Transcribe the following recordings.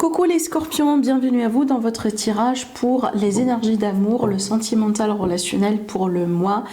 Coucou les scorpions, bienvenue à vous dans votre tirage pour les énergies d'amour, le sentimental relationnel pour le mois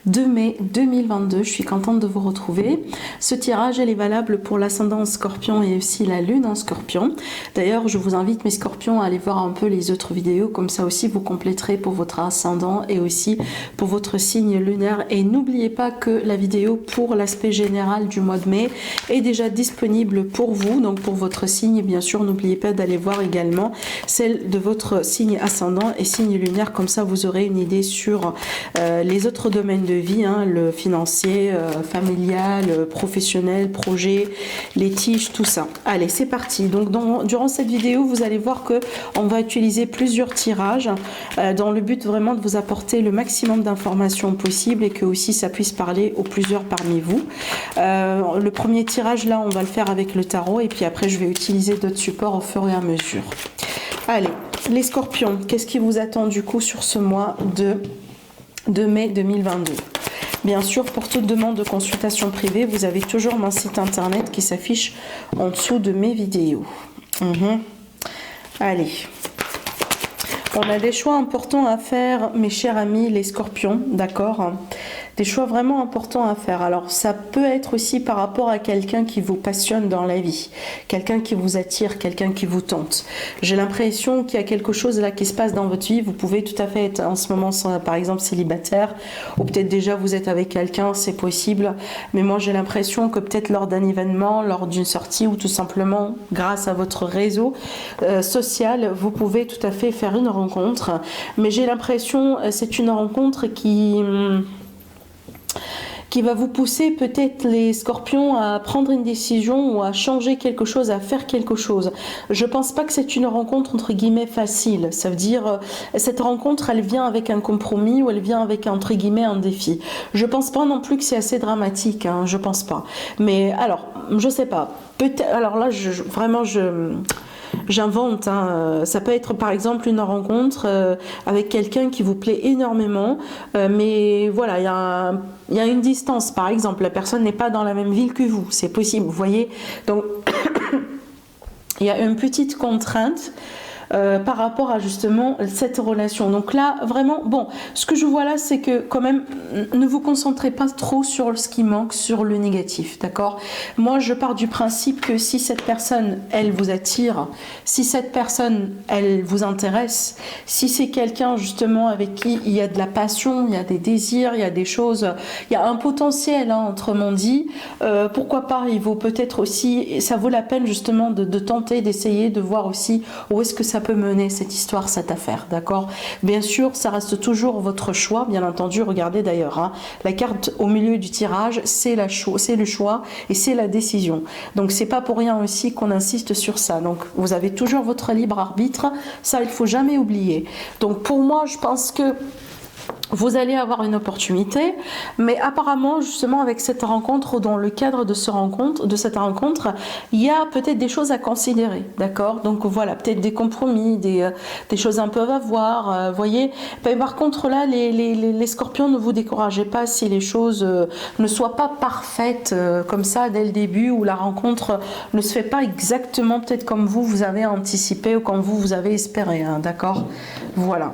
de mai 2022. Je suis contente de vous retrouver. Ce tirage elle est valable pour l'ascendant en scorpion et aussi la lune en scorpion. D'ailleurs, je vous invite mes scorpions à aller voir un peu les autres vidéos, comme ça aussi vous compléterez pour votre ascendant et aussi pour votre signe lunaire. Et n'oubliez pas que la vidéo pour l'aspect général du mois de mai est déjà disponible pour vous, donc pour votre signe. Bien sûr, n'oubliez pas d'aller voir également celle de votre signe ascendant et signe lunaire, comme ça vous aurez une idée sur les autres domaines de vie, hein, le financier, familial, professionnel, projet, les tiges, tout ça. Allez, c'est parti. Donc durant cette vidéo, vous allez voir que on va utiliser plusieurs tirages dans le but vraiment de vous apporter le maximum d'informations possibles et que aussi ça puisse parler aux plusieurs parmi vous. Le premier tirage là, on va le faire avec le tarot et puis après je vais utiliser d'autres supports au fur et à mesure. Allez, les scorpions, qu'est-ce qui vous attend du coup sur ce mois de mai 2022? Bien sûr, pour toute demande de consultation privée, vous avez toujours mon site internet qui s'affiche en dessous de mes vidéos. Allez, on a des choix importants à faire, mes chers amis les scorpions, d'accord? Des choix vraiment importants à faire. Alors ça peut être aussi par rapport à quelqu'un qui vous passionne dans la vie, quelqu'un qui vous attire, quelqu'un qui vous tente. J'ai l'impression qu'il y a quelque chose là qui se passe dans votre vie. Vous pouvez tout à fait être en ce moment par exemple célibataire, ou peut-être déjà vous êtes avec quelqu'un, c'est possible, mais moi j'ai l'impression que peut-être lors d'un événement, lors d'une sortie, ou tout simplement grâce à votre réseau social, vous pouvez tout à fait faire une rencontre. Mais j'ai l'impression c'est une rencontre qui va vous pousser peut-être les scorpions à prendre une décision ou à changer quelque chose, à faire quelque chose. Je pense pas que c'est une rencontre entre guillemets facile. Ça veut dire cette rencontre elle vient avec un compromis ou elle vient avec entre guillemets un défi. Je pense pas non plus que c'est assez dramatique, hein, je pense pas. Mais alors, je sais pas. Peut-être alors là j'invente, hein. Ça peut être par exemple une rencontre avec quelqu'un qui vous plaît énormément, mais voilà, il y a une distance, par exemple, la personne n'est pas dans la même ville que vous, c'est possible, vous voyez, donc il y a une petite contrainte par rapport à justement cette relation. Donc là, vraiment, bon, ce que je vois là, c'est que quand même, ne vous concentrez pas trop sur ce qui manque, sur le négatif, d'accord? Moi, je pars du principe que si cette personne, elle vous attire, si cette personne, elle vous intéresse, si c'est quelqu'un justement avec qui il y a de la passion, il y a des désirs, il y a des choses, il y a un potentiel, hein, autrement dit, pourquoi pas, il vaut peut-être aussi, ça vaut la peine justement de tenter, d'essayer, de voir aussi où est-ce que ça peut mener cette histoire, cette affaire, d'accord? Bien sûr, ça reste toujours votre choix, bien entendu. Regardez d'ailleurs, hein, la carte au milieu du tirage, c'est le choix et c'est la décision. Donc c'est pas pour rien aussi qu'on insiste sur ça. Donc vous avez toujours votre libre arbitre, ça il faut jamais oublier. Donc pour moi, je pense que vous allez avoir une opportunité, mais apparemment justement avec cette rencontre ou dans le cadre de cette rencontre, il y a peut-être des choses à considérer, d'accord? Donc voilà, peut-être des compromis, des choses un peu à voir, voyez. Mais par contre là, les scorpions, ne vous découragez pas si les choses ne soient pas parfaites comme ça dès le début, ou la rencontre ne se fait pas exactement peut-être comme vous avez anticipé ou comme vous avez espéré, hein, d'accord? Voilà.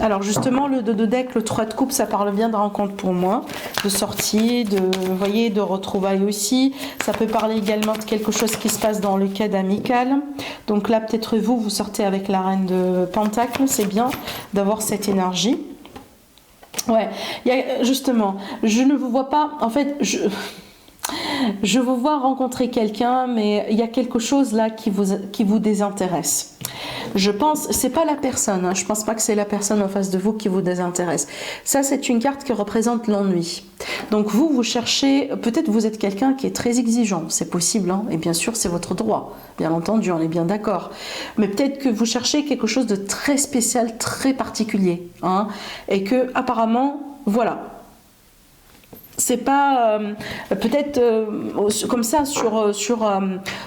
Alors justement, le 2 de deck, le 3 de coupe, ça parle bien de rencontre pour moi, de sortie, vous voyez, de retrouvailles aussi. Ça peut parler également de quelque chose qui se passe dans le cadre amical. Donc là, peut-être vous sortez avec la reine de Pentacle, c'est bien d'avoir cette énergie. Ouais, justement, je ne vous vois pas, en fait, je vous vois rencontrer quelqu'un, mais il y a quelque chose là qui vous désintéresse. Je pense, c'est pas la personne, hein, je pense pas que c'est la personne en face de vous qui vous désintéresse. Ça, c'est une carte qui représente l'ennui. Donc vous cherchez, peut-être vous êtes quelqu'un qui est très exigeant, c'est possible, hein, et bien sûr c'est votre droit, bien entendu, on est bien d'accord. Mais peut-être que vous cherchez quelque chose de très spécial, très particulier, hein, et que apparemment, voilà. c'est pas peut-être comme ça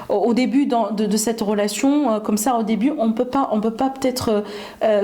au début de cette relation, comme ça au début on peut pas peut-être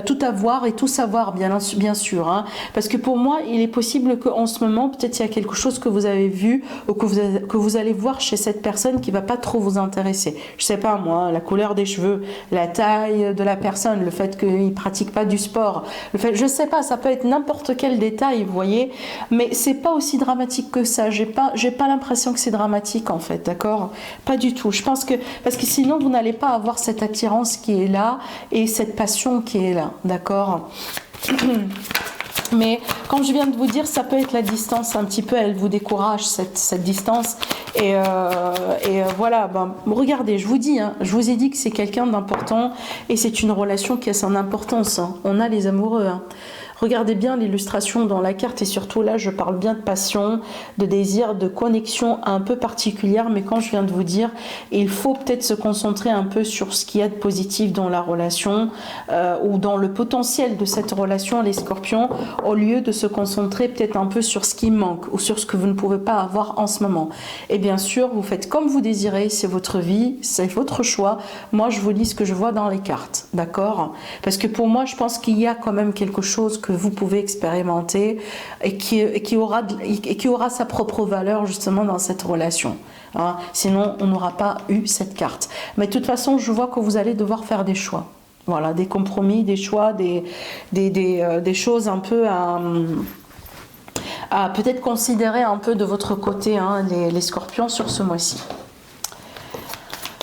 tout avoir et tout savoir, bien sûr, hein, parce que pour moi il est possible qu'en ce moment peut-être il y a quelque chose que vous avez vu ou que vous allez voir chez cette personne qui va pas trop vous intéresser. Je sais pas moi, la couleur des cheveux, la taille de la personne, le fait qu'il pratique pas du sport, le fait, je sais pas, ça peut être n'importe quel détail, vous voyez, mais c'est pas aussi dramatique que ça. J'ai pas l'impression que c'est dramatique en fait, d'accord? Pas du tout. Je pense que parce que sinon vous n'allez pas avoir cette attirance qui est là et cette passion qui est là, d'accord? Mais comme je viens de vous dire, ça peut être la distance un petit peu, elle vous décourage cette distance et voilà. Ben, regardez, je vous dis, hein, je vous ai dit que c'est quelqu'un d'important et c'est une relation qui a son importance. Hein. On a les amoureux. Hein. Regardez bien l'illustration dans la carte et surtout là, je parle bien de passion, de désir, de connexion un peu particulière. Mais quand je viens de vous dire, il faut peut-être se concentrer un peu sur ce qu'il y a de positif dans la relation ou dans le potentiel de cette relation, les scorpions, au lieu de se concentrer peut-être un peu sur ce qui manque ou sur ce que vous ne pouvez pas avoir en ce moment. Et bien sûr, vous faites comme vous désirez, c'est votre vie, c'est votre choix. Moi, je vous dis ce que je vois dans les cartes, d'accord? Parce que pour moi, je pense qu'il y a quand même quelque chose que vous pouvez expérimenter et qui aura sa propre valeur justement dans cette relation. Hein. Sinon, on n'aura pas eu cette carte. Mais de toute façon, je vois que vous allez devoir faire des choix. Voilà, des compromis, des choix, des choses un peu à peut-être considérer un peu de votre côté, hein, les scorpions sur ce mois-ci.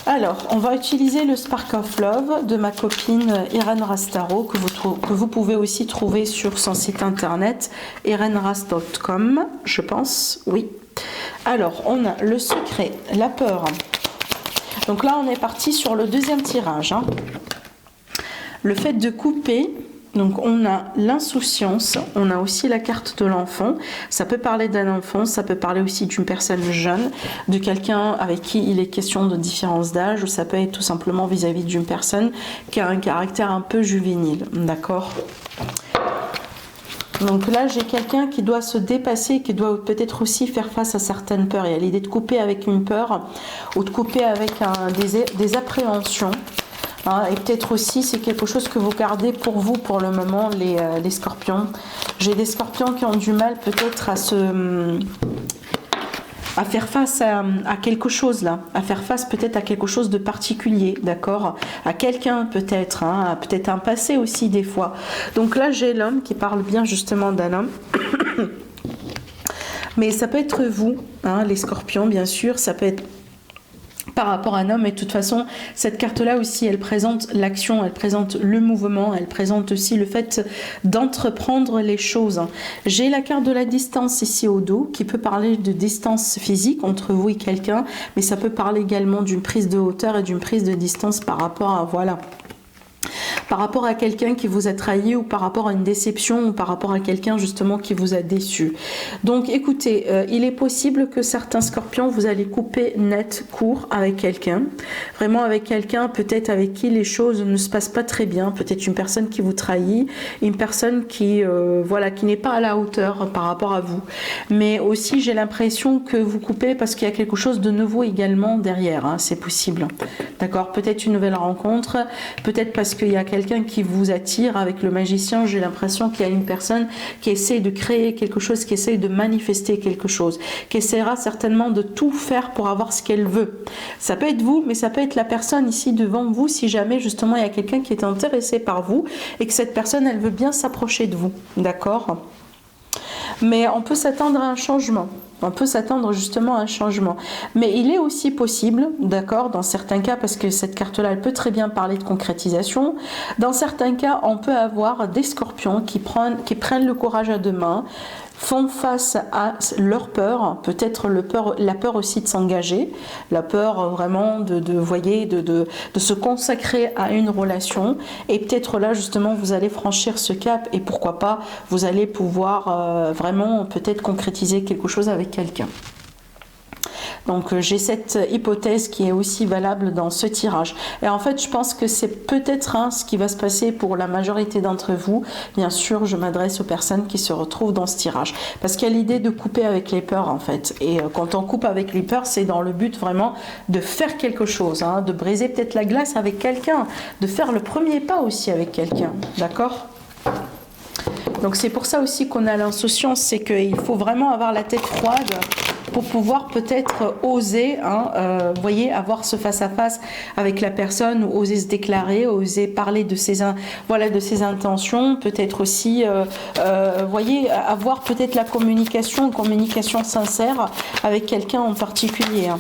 Alors, on va utiliser le Spark of Love de ma copine Irène Rastaro, que vous pouvez aussi trouver sur son site internet, irenrast.com, je pense, oui. Alors, on a le secret, la peur. Donc là, on est parti sur le deuxième tirage. Hein. Le fait de couper... Donc on a l'insouciance, on a aussi la carte de l'enfant. Ça peut parler d'un enfant, ça peut parler aussi d'une personne jeune, de quelqu'un avec qui il est question de différence d'âge, ou ça peut être tout simplement vis-à-vis d'une personne qui a un caractère un peu juvénile, d'accord ? Donc là, j'ai quelqu'un qui doit se dépasser, qui doit peut-être aussi faire face à certaines peurs. Il y a l'idée de couper avec une peur ou de couper avec des appréhensions. Hein, et peut-être aussi c'est quelque chose que vous gardez pour vous pour le moment, les scorpions. J'ai des scorpions qui ont du mal peut-être à faire face à quelque chose là, à faire face peut-être à quelque chose de particulier, d'accord, à quelqu'un peut-être, hein, peut-être un passé aussi des fois. Donc là j'ai l'homme qui parle bien justement d'un homme. Mais ça peut être vous, hein, les scorpions bien sûr, ça peut être par rapport à un homme, et de toute façon cette carte là aussi elle présente l'action, elle présente le mouvement, elle présente aussi le fait d'entreprendre les choses. J'ai la carte de la distance ici au dos qui peut parler de distance physique entre vous et quelqu'un, mais ça peut parler également d'une prise de hauteur et d'une prise de distance par rapport à par rapport à quelqu'un qui vous a trahi ou par rapport à une déception ou par rapport à quelqu'un justement qui vous a déçu. Donc écoutez, il est possible que certains scorpions vous allez couper net, court avec quelqu'un, vraiment avec quelqu'un peut-être avec qui les choses ne se passent pas très bien, peut-être une personne qui vous trahit, une personne qui qui n'est pas à la hauteur par rapport à vous. Mais aussi j'ai l'impression que vous coupez parce qu'il y a quelque chose de nouveau également derrière, hein, c'est possible. D'accord, peut-être une nouvelle rencontre, peut-être parce qu'il y a quelqu'un qui vous attire. Avec le magicien, j'ai l'impression qu'il y a une personne qui essaie de créer quelque chose, qui essaie de manifester quelque chose, qui essaiera certainement de tout faire pour avoir ce qu'elle veut. Ça peut être vous, mais ça peut être la personne ici devant vous, si jamais justement il y a quelqu'un qui est intéressé par vous et que cette personne, elle veut bien s'approcher de vous. D'accord ? Mais on peut s'attendre à un changement. On peut s'attendre justement à un changement. Mais il est aussi possible, d'accord, dans certains cas, parce que cette carte-là, elle peut très bien parler de concrétisation. Dans certains cas, on peut avoir des scorpions qui prennent le courage à deux mains, font face à leur peur, peut-être la peur aussi de s'engager, la peur vraiment de se consacrer à une relation, et peut-être là justement vous allez franchir ce cap et pourquoi pas vous allez pouvoir vraiment peut-être concrétiser quelque chose avec quelqu'un. Donc j'ai cette hypothèse qui est aussi valable dans ce tirage. Et en fait, je pense que c'est peut-être ce qui va se passer pour la majorité d'entre vous. Bien sûr, je m'adresse aux personnes qui se retrouvent dans ce tirage. Parce qu'il y a l'idée de couper avec les peurs, en fait. Et quand on coupe avec les peurs, c'est dans le but vraiment de faire quelque chose, de briser peut-être la glace avec quelqu'un, de faire le premier pas aussi avec quelqu'un. D'accord ? Donc c'est pour ça aussi qu'on a l'insouciance, c'est qu'il faut vraiment avoir la tête froide pour pouvoir peut-être oser, voyez, avoir ce face-à-face avec la personne, ou oser se déclarer, oser parler de ses intentions, peut-être aussi, voyez, avoir peut-être la communication sincère avec quelqu'un en particulier.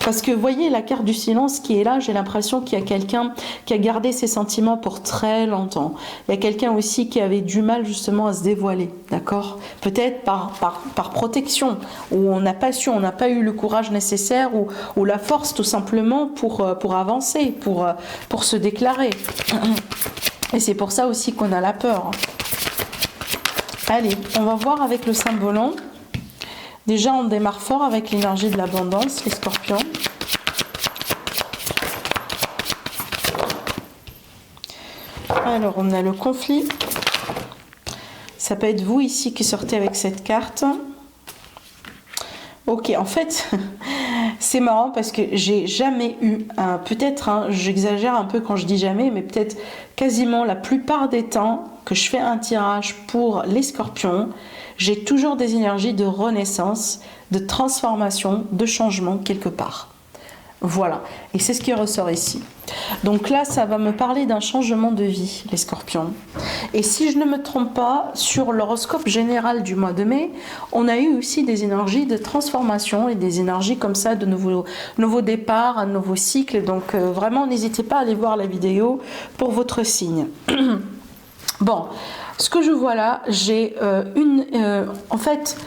Parce que, vous voyez, la carte du silence qui est là, j'ai l'impression qu'il y a quelqu'un qui a gardé ses sentiments pour très longtemps. Il y a quelqu'un aussi qui avait du mal justement à se dévoiler, d'accord ? Peut-être par protection, où on n'a pas su, on n'a pas eu le courage nécessaire ou la force tout simplement pour avancer, pour se déclarer. Et c'est pour ça aussi qu'on a la peur. Allez, on va voir avec le Saint-Volant. Déjà, on démarre fort avec l'énergie de l'abondance, les scorpions. Alors, on a le conflit. Ça peut être vous ici qui sortez avec cette carte. Ok, en fait, c'est marrant parce que j'ai jamais eu, peut-être, j'exagère un peu quand je dis jamais, mais peut-être quasiment la plupart des temps que je fais un tirage pour les scorpions, j'ai toujours des énergies de renaissance, de transformation, de changement quelque part. Voilà, et c'est ce qui ressort ici. Donc là, ça va me parler d'un changement de vie, les scorpions. Et si je ne me trompe pas, sur l'horoscope général du mois de mai, on a eu aussi des énergies de transformation et des énergies comme ça de nouveaux départs, un nouveau cycle. Donc vraiment, n'hésitez pas à aller voir la vidéo pour votre signe. Bon, ce que je vois là, j'ai en fait,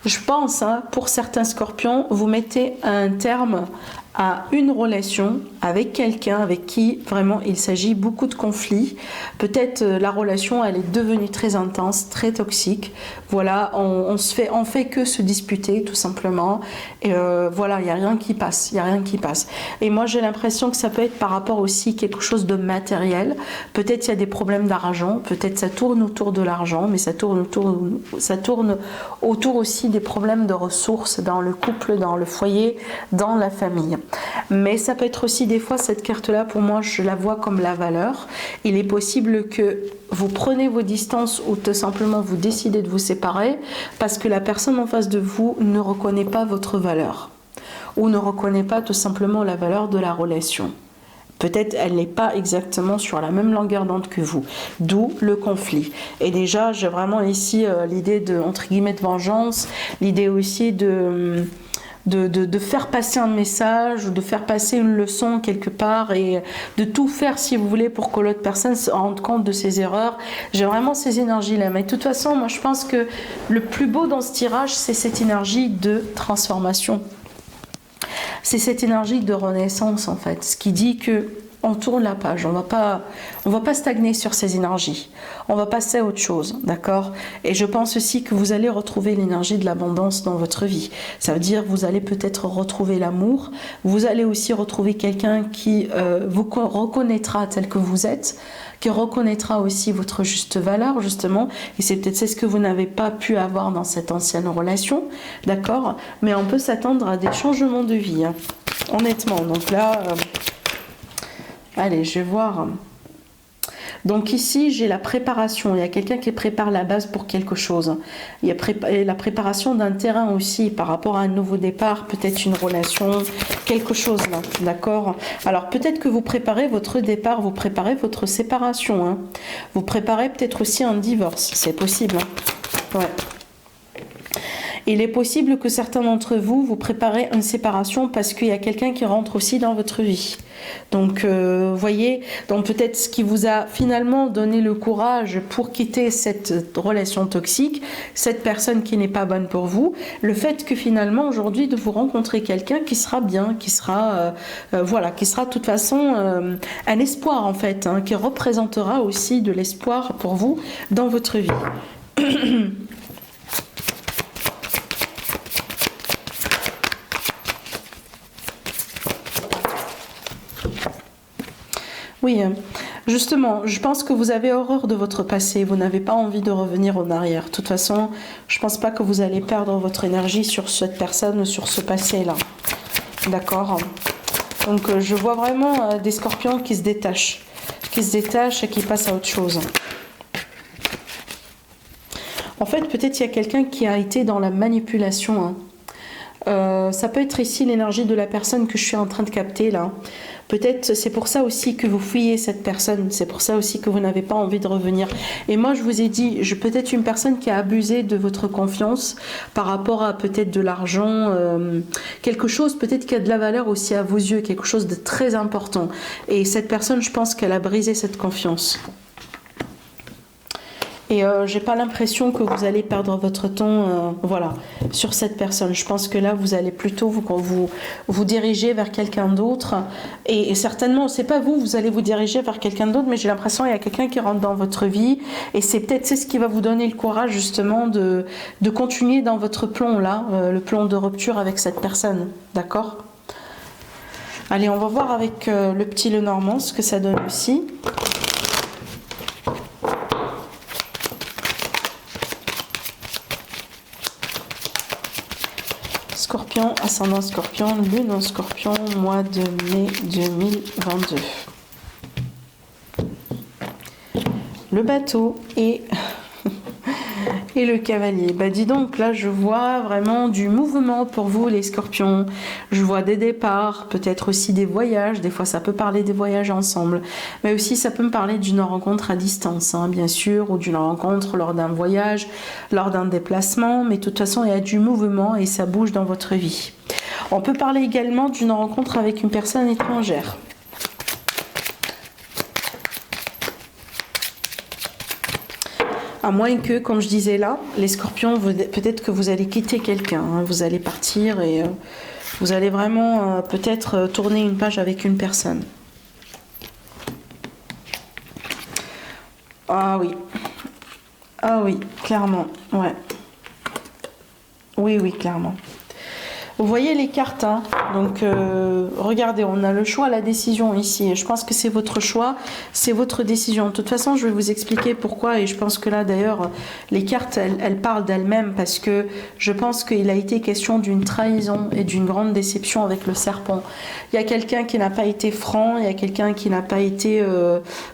je pense, pour certains scorpions, vous mettez un terme à une relation avec quelqu'un avec qui vraiment il s'agit beaucoup de conflits. Peut-être la relation elle est devenue très intense, très toxique. Voilà, on fait que se disputer tout simplement. Et voilà, il n'y a rien qui passe, Et moi j'ai l'impression que ça peut être par rapport aussi à quelque chose de matériel. Peut-être il y a des problèmes d'argent, peut-être ça tourne autour de l'argent, mais ça tourne autour aussi des problèmes de ressources dans le couple, dans le foyer, dans la famille. Mais ça peut être aussi des fois cette carte-là, pour moi, je la vois comme la valeur. Il est possible que vous prenez vos distances ou tout simplement vous décidez de vous séparer parce que la personne en face de vous ne reconnaît pas votre valeur ou ne reconnaît pas tout simplement la valeur de la relation. Peut-être elle n'est pas exactement sur la même longueur d'onde que vous, d'où le conflit. Et déjà, j'ai vraiment ici l'idée de, entre guillemets, de vengeance, l'idée aussi de faire passer un message ou de faire passer une leçon quelque part et de tout faire si vous voulez pour que l'autre personne se rende compte de ses erreurs. J'ai vraiment ces énergies-là. Mais de toute façon, moi je pense que le plus beau dans ce tirage, c'est cette énergie de transformation. C'est cette énergie de renaissance en fait, ce qui dit que on tourne la page, on va pas stagner sur ces énergies, on va passer à autre chose, d'accord? Et je pense aussi que vous allez retrouver l'énergie de l'abondance dans votre vie. Ça veut dire vous allez peut-être retrouver l'amour, vous allez aussi retrouver quelqu'un qui vous reconnaîtra tel que vous êtes, qui reconnaîtra aussi votre juste valeur justement, et c'est peut-être ce que vous n'avez pas pu avoir dans cette ancienne relation, d'accord? Mais on peut s'attendre à des changements de vie, honnêtement. Donc là, allez, je vais voir. Donc ici, j'ai la préparation. Il y a quelqu'un qui prépare la base pour quelque chose. Il y a la préparation d'un terrain aussi par rapport à un nouveau départ, peut-être une relation, quelque chose là, d'accord? Alors peut-être que vous préparez votre départ, vous préparez votre séparation. Vous préparez peut-être aussi un divorce, c'est possible. Ouais. Il est possible que certains d'entre vous, vous préparez une séparation parce qu'il y a quelqu'un qui rentre aussi dans votre vie. Donc, voyez, donc peut-être ce qui vous a finalement donné le courage pour quitter cette relation toxique, cette personne qui n'est pas bonne pour vous, le fait que finalement aujourd'hui de vous rencontrer quelqu'un qui sera bien, qui sera, voilà, qui sera de toute façon un espoir en fait, qui représentera aussi de l'espoir pour vous dans votre vie. Oui, justement, je pense que vous avez horreur de votre passé, vous n'avez pas envie de revenir en arrière. De toute façon, je pense pas que vous allez perdre votre énergie sur cette personne ou sur ce passé-là. D'accord? Donc, je vois vraiment des scorpions qui se détachent et qui passent à autre chose. En fait, peut-être il y a quelqu'un qui a été dans la manipulation, hein. Ça peut être ici l'énergie de la personne que je suis en train de capter là. Peut-être c'est pour ça aussi que vous fuyez cette personne, c'est pour ça aussi que vous n'avez pas envie de revenir. Et moi je vous ai dit, peut-être une personne qui a abusé de votre confiance par rapport à peut-être de l'argent, quelque chose peut-être qui a de la valeur aussi à vos yeux, quelque chose de très important. Et cette personne, je pense qu'elle a brisé cette confiance. Et j'ai pas l'impression que vous allez perdre votre temps voilà, sur cette personne. Je pense que là, vous allez plutôt vous diriger vers quelqu'un d'autre. Et certainement, c'est pas vous, vous allez vous diriger vers quelqu'un d'autre, mais j'ai l'impression qu'il y a quelqu'un qui rentre dans votre vie. Et c'est ce qui va vous donner le courage, justement, de continuer dans votre plan, là, le plan de rupture avec cette personne. D'accord ? Allez, on va voir avec le petit Lenormand ce que ça donne aussi. Scorpion, ascendant Scorpion, lune en Scorpion, mois de mai 2022. Le bateau et le cavalier. Bah dis donc, là je vois vraiment du mouvement pour vous les scorpions. Je vois des départs, peut-être aussi des voyages. Des fois ça peut parler des voyages ensemble. Mais aussi ça peut me parler d'une rencontre à distance, hein, bien sûr, ou d'une rencontre lors d'un voyage, lors d'un déplacement. Mais de toute façon il y a du mouvement et ça bouge dans votre vie. On peut parler également d'une rencontre avec une personne étrangère. À moins que, comme je disais là, les scorpions, peut-être que vous allez quitter quelqu'un, hein, vous allez partir et vous allez vraiment peut-être tourner une page avec une personne. Ah oui, clairement, ouais. Oui, clairement. Vous voyez les cartes, hein. Donc regardez, on a le choix, la décision ici. Et je pense que c'est votre choix, c'est votre décision. De toute façon, je vais vous expliquer pourquoi. Et je pense que là, d'ailleurs, les cartes, elles parlent d'elles-mêmes parce que je pense qu'il a été question d'une trahison et d'une grande déception avec le serpent. Il y a quelqu'un qui n'a pas été franc, il y a quelqu'un qui n'a pas été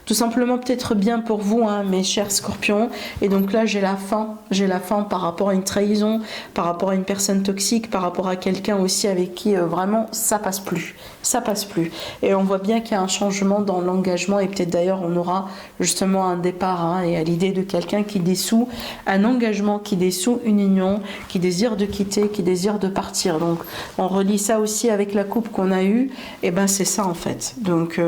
tout simplement peut-être bien pour vous, hein, mes chers scorpions. Et donc là, j'ai la fin par rapport à une trahison, par rapport à une personne toxique, par rapport à quelqu'un aussi avec qui vraiment ça passe plus, et on voit bien qu'il y a un changement dans l'engagement et peut-être d'ailleurs on aura justement un départ, hein, et à l'idée de quelqu'un qui dissout un engagement, qui dissout une union, qui désire de quitter, qui désire de partir. Donc on relie ça aussi avec la coupe qu'on a eue, et ben c'est ça en fait. Donc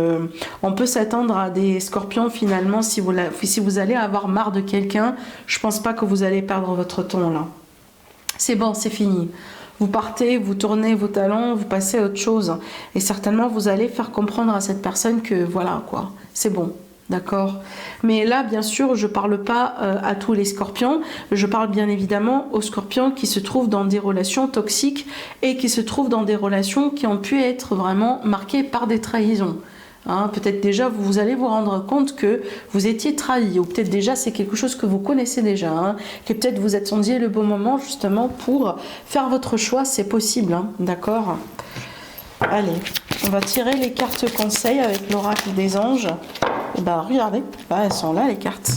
on peut s'attendre à des scorpions finalement, si vous allez avoir marre de quelqu'un, je pense pas que vous allez perdre votre ton là. C'est bon, c'est fini. Vous partez, vous tournez vos talons, vous passez à autre chose. Et certainement, vous allez faire comprendre à cette personne que voilà, quoi, c'est bon, d'accord? Mais là, bien sûr, je ne parle pas à tous les scorpions. Je parle bien évidemment aux scorpions qui se trouvent dans des relations toxiques et qui se trouvent dans des relations qui ont pu être vraiment marquées par des trahisons. Hein, peut-être déjà vous allez vous rendre compte que vous étiez trahi, ou peut-être déjà c'est quelque chose que vous connaissez déjà, hein, que peut-être vous attendiez le bon moment justement pour faire votre choix, c'est possible, hein, d'accord? Allez, on va tirer les cartes conseils avec l'oracle des anges. Et ben regardez, elles sont là les cartes.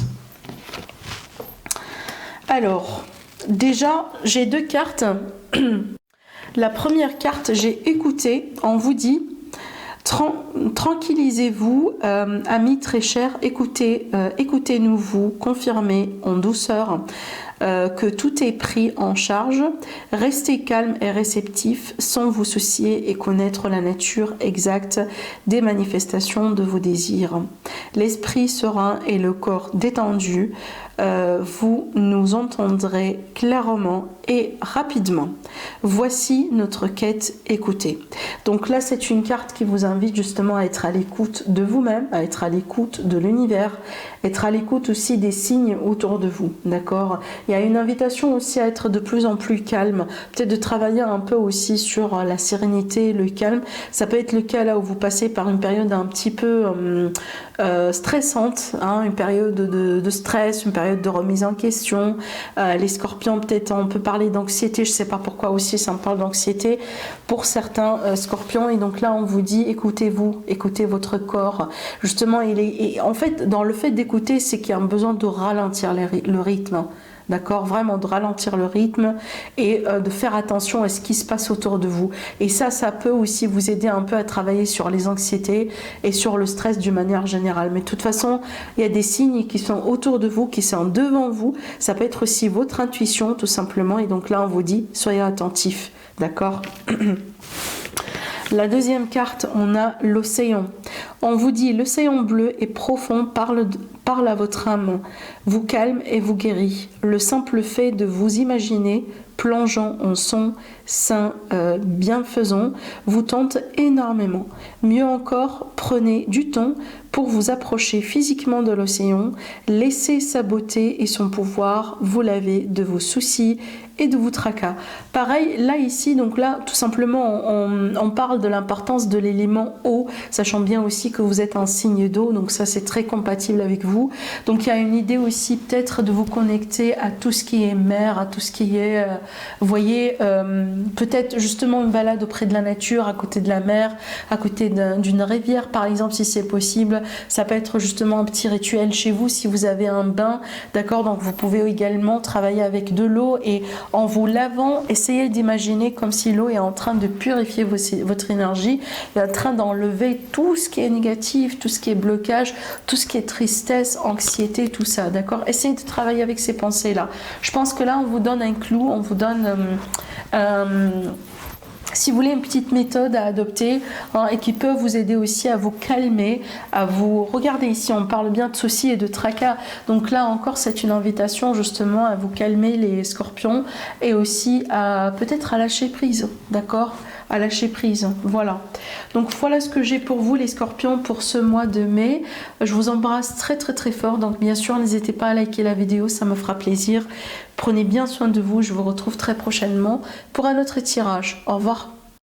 Alors, déjà j'ai deux cartes. La première carte, j'ai écouté, on vous dit tranquillisez-vous, amis très chers, écoutez-nous, vous confirmez en douceur que tout est pris en charge. Restez calme et réceptif sans vous soucier et connaître la nature exacte des manifestations de vos désirs. l'esprit serein et le corps détendu, vous nous entendrez clairement et rapidement. Voici notre quête écoutée. Donc là, c'est une carte qui vous invite justement à être à l'écoute de vous-même, à être à l'écoute de l'univers, être à l'écoute aussi des signes autour de vous, d'accord? Il y a une invitation aussi à être de plus en plus calme, peut-être de travailler un peu aussi sur la sérénité, le calme. Ça peut être le cas là où vous passez par une période un petit peu stressante, hein, une période de stress, une période de remise en question. Les scorpions, peut-être on peut parler d'anxiété, je ne sais pas pourquoi aussi ça me parle d'anxiété pour certains scorpions, et donc là on vous dit écoutez-vous, écoutez votre corps. Justement, en fait, dans le fait d'écouter, c'est qu'il y a un besoin de ralentir le rythme. D'accord, vraiment de ralentir le rythme et de faire attention à ce qui se passe autour de vous. Et ça peut aussi vous aider un peu à travailler sur les anxiétés et sur le stress d'une manière générale. Mais de toute façon, il y a des signes qui sont autour de vous, qui sont devant vous. Ça peut être aussi votre intuition, tout simplement. Et donc là, on vous dit, soyez attentifs. D'accord? La deuxième carte, on a l'océan. On vous dit, l'océan bleu et profond parle à votre âme, vous calme et vous guérit. Le simple fait de vous imaginer plongeant en son sein bienfaisant vous tente énormément. Mieux encore, prenez du temps pour vous approcher physiquement de l'océan, laissez sa beauté et son pouvoir vous laver de vos soucis et de vos tracas. Pareil, là ici, donc là, tout simplement, on parle de l'importance de l'élément eau, sachant bien aussi que vous êtes un signe d'eau, donc ça c'est très compatible avec vous. Donc il y a une idée aussi peut-être de vous connecter à tout ce qui est mer, à tout ce qui est, vous voyez, peut-être justement une balade auprès de la nature, à côté de la mer, à côté d'une rivière par exemple, si c'est possible. Ça peut être justement un petit rituel chez vous si vous avez un bain, d'accord? Donc vous pouvez également travailler avec de l'eau et en vous lavant, essayez d'imaginer comme si l'eau est en train de purifier votre énergie, est en train d'enlever tout ce qui est négatif, tout ce qui est blocage, tout ce qui est tristesse, anxiété, tout ça, d'accord? Essayez de travailler avec ces pensées-là. Je pense que là, on vous donne un clou, on vous donne... si vous voulez une petite méthode à adopter, hein, et qui peut vous aider aussi à vous calmer, à vous... Regardez ici, on parle bien de soucis et de tracas. Donc là encore, c'est une invitation justement à vous calmer les scorpions et aussi à peut-être à lâcher prise, d'accord? À lâcher prise, voilà. Donc voilà ce que j'ai pour vous les scorpions pour ce mois de mai. Je vous embrasse très très très fort, donc bien sûr n'hésitez pas à liker la vidéo, ça me fera plaisir. Prenez bien soin de vous, je vous retrouve très prochainement pour un autre tirage. Au revoir.